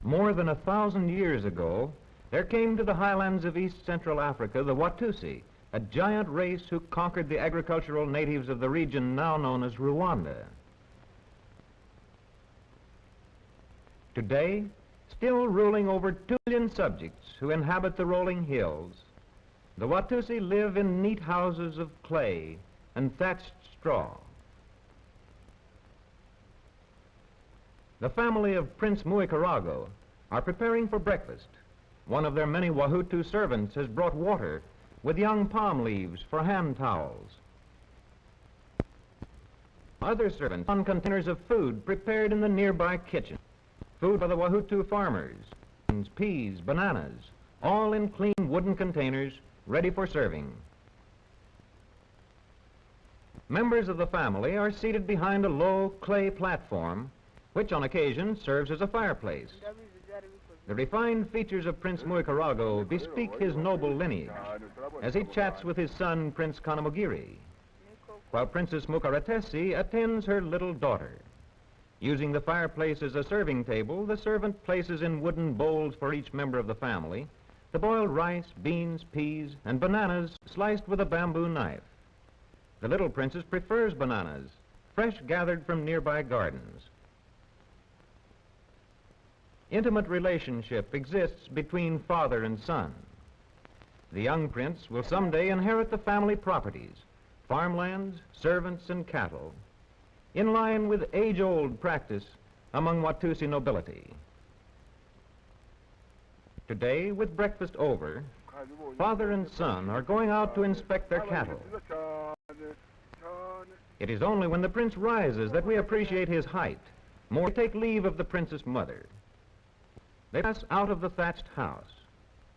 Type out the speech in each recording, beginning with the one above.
More than 1,000 years ago, there came to the highlands of East Central Africa the Watusi, a giant race who conquered the agricultural natives of the region now known as Rwanda. Today, still ruling over 2 million subjects who inhabit the rolling hills, the Watussi live in neat houses of clay and thatched straw. The family of Prince Muikarago are preparing for breakfast. One of their many Wahutu servants has brought water with young palm leaves for hand towels. Other servants on containers of food prepared in the nearby kitchen. Food for the Wahutu farmers, peas, bananas, all in clean wooden containers ready for serving. Members of the family are seated behind a low clay platform, which on occasion serves as a fireplace. The refined features of Prince Muikarago bespeak his noble lineage as he chats with his son, Prince Kanamugiri, while Princess Mukaratesi attends her little daughter. Using the fireplace as a serving table, the servant places in wooden bowls for each member of the family the boiled rice, beans, peas, and bananas sliced with a bamboo knife. The little princess prefers bananas, fresh gathered from nearby gardens. Intimate relationship exists between father and son. The young prince will someday inherit the family properties, farmlands, servants, and cattle, in line with age-old practice among Watussi nobility. Today, with breakfast over, father and son are going out to inspect their cattle. It is only when the prince rises that we appreciate his height, more to take leave of the princess mother. They pass out of the thatched house,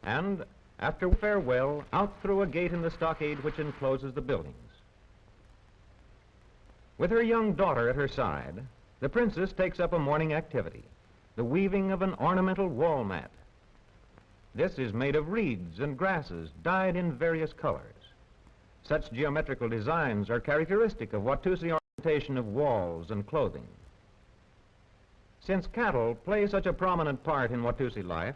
and, after farewell, out through a gate in the stockade which encloses the buildings. With her young daughter at her side, the princess takes up a morning activity, the weaving of an ornamental wall mat. This is made of reeds and grasses dyed in various colors. Such geometrical designs are characteristic of Watussi ornamentation of walls and clothing. Since cattle play such a prominent part in Watussi life,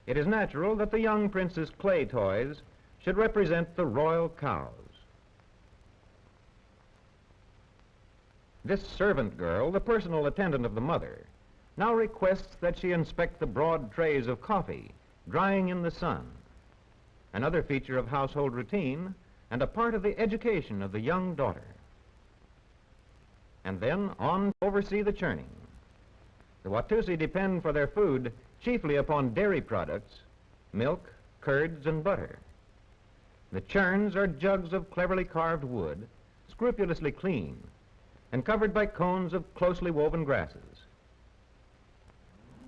it is natural that the young prince's clay toys should represent the royal cows. This servant girl, the personal attendant of the mother, now requests that she inspect the broad trays of coffee drying in the sun, another feature of household routine and a part of the education of the young daughter. And then on to oversee the churning. The Watussi depend for their food chiefly upon dairy products, milk, curds, and butter. The churns are jugs of cleverly carved wood, scrupulously clean, and covered by cones of closely woven grasses.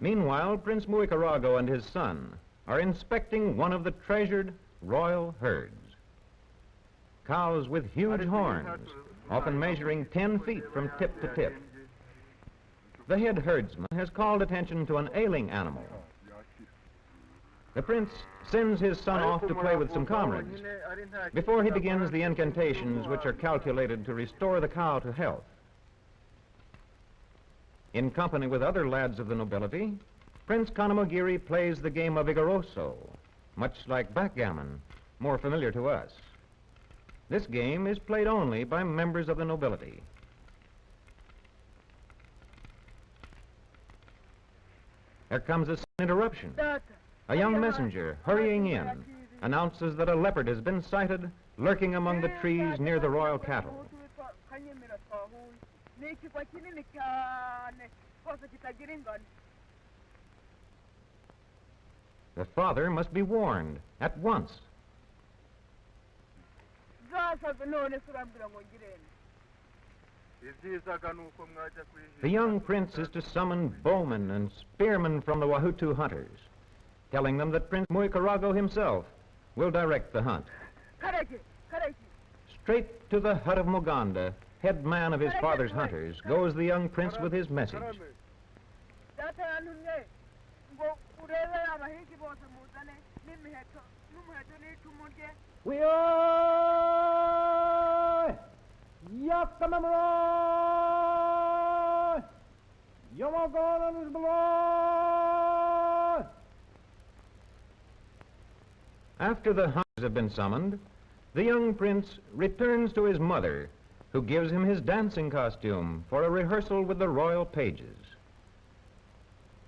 Meanwhile, Prince Muikarago and his son are inspecting one of the treasured royal herds. Cows with huge horns, often measuring 10 feet from tip to tip. The head herdsman has called attention to an ailing animal. The prince sends his son off to play with some comrades before he begins the incantations which are calculated to restore the cow to health. In company with other lads of the nobility, Prince Kanamugiri plays the game of Igoroso, much like backgammon, more familiar to us. This game is played only by members of the nobility. There comes a sudden interruption. A young messenger, hurrying in, announces that a leopard has been sighted lurking among the trees near the royal cattle. The father must be warned at once. The young prince is to summon bowmen and spearmen from the Wahutu hunters, telling them that Prince Muikarago himself will direct the hunt. Straight to the hut of Muganda, head man of his father's hunters, goes the young prince with his message. After the hunters have been summoned, the young prince returns to his mother, who gives him his dancing costume for a rehearsal with the royal pages.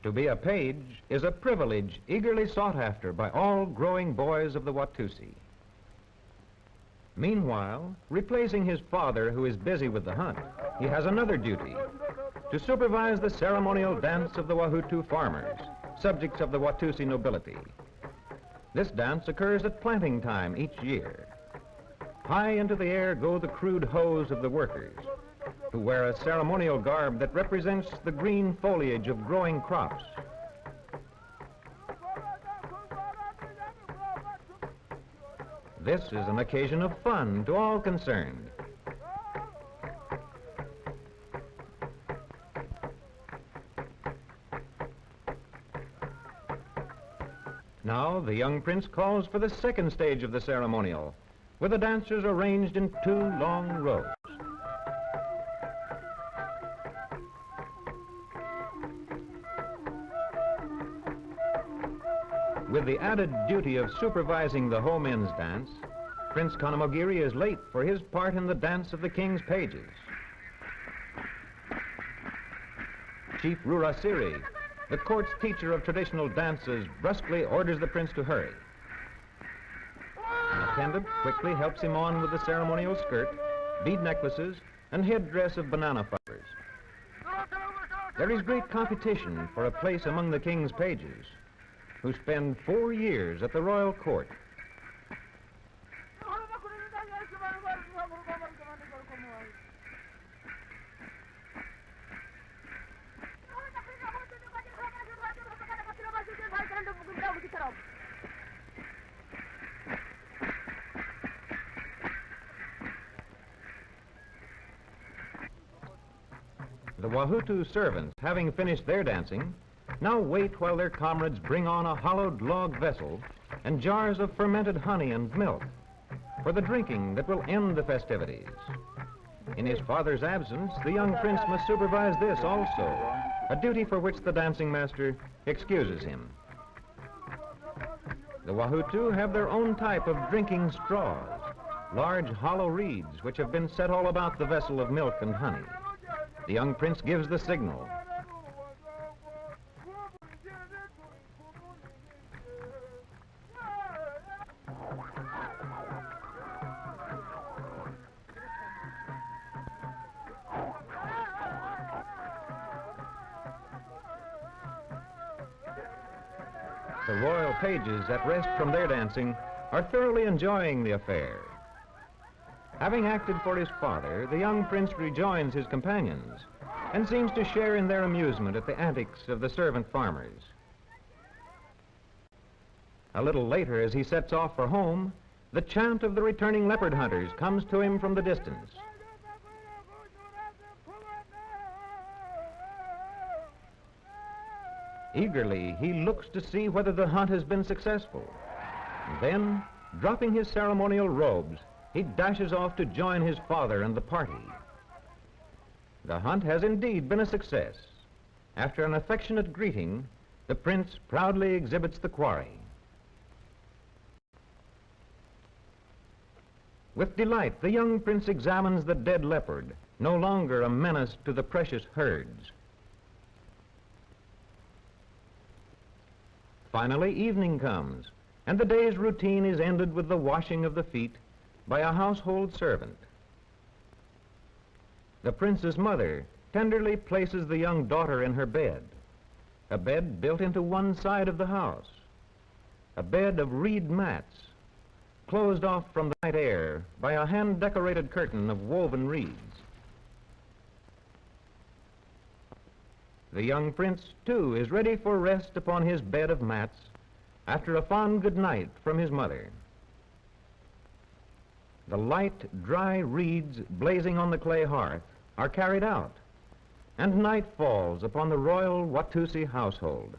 To be a page is a privilege eagerly sought after by all growing boys of the Watussi. Meanwhile, replacing his father, who is busy with the hunt, he has another duty: to supervise the ceremonial dance of the Wahutu farmers, subjects of the Watussi nobility. This dance occurs at planting time each year. High into the air go the crude hoes of the workers, who wear a ceremonial garb that represents the green foliage of growing crops. This is an occasion of fun to all concerned. Now the young prince calls for the second stage of the ceremonial, with the dancers arranged in 2 long rows. With the added duty of supervising the hoe men's dance, Prince Kanamogiri is late for his part in the dance of the king's pages. Chief Rurasiri, the court's teacher of traditional dances, brusquely orders the prince to hurry. An attendant quickly helps him on with the ceremonial skirt, bead necklaces, and headdress of banana fibers. There is great competition for a place among the king's pages, who spend 4 years at the royal court. The Wahutu servants, having finished their dancing, now wait while their comrades bring on a hollowed log vessel and jars of fermented honey and milk for the drinking that will end the festivities. In his father's absence, the young prince must supervise this also, a duty for which the dancing master excuses him. The Wahutu have their own type of drinking straws, large hollow reeds which have been set all about the vessel of milk and honey. The young prince gives the signal. The royal pages, at rest from their dancing, are thoroughly enjoying the affair. Having acted for his father, the young prince rejoins his companions and seems to share in their amusement at the antics of the servant farmers. A little later, as he sets off for home, the chant of the returning leopard hunters comes to him from the distance. Eagerly, he looks to see whether the hunt has been successful. Then, dropping his ceremonial robes, he dashes off to join his father and the party. The hunt has indeed been a success. After an affectionate greeting, the prince proudly exhibits the quarry. With delight, the young prince examines the dead leopard, no longer a menace to the precious herds. Finally, evening comes, and the day's routine is ended with the washing of the feet by a household servant. The prince's mother tenderly places the young daughter in her bed, a bed built into one side of the house, a bed of reed mats, closed off from the night air by a hand-decorated curtain of woven reeds. The young prince, too, is ready for rest upon his bed of mats after a fond good night from his mother. The light, dry reeds blazing on the clay hearth are carried out, and night falls upon the royal Watussi household.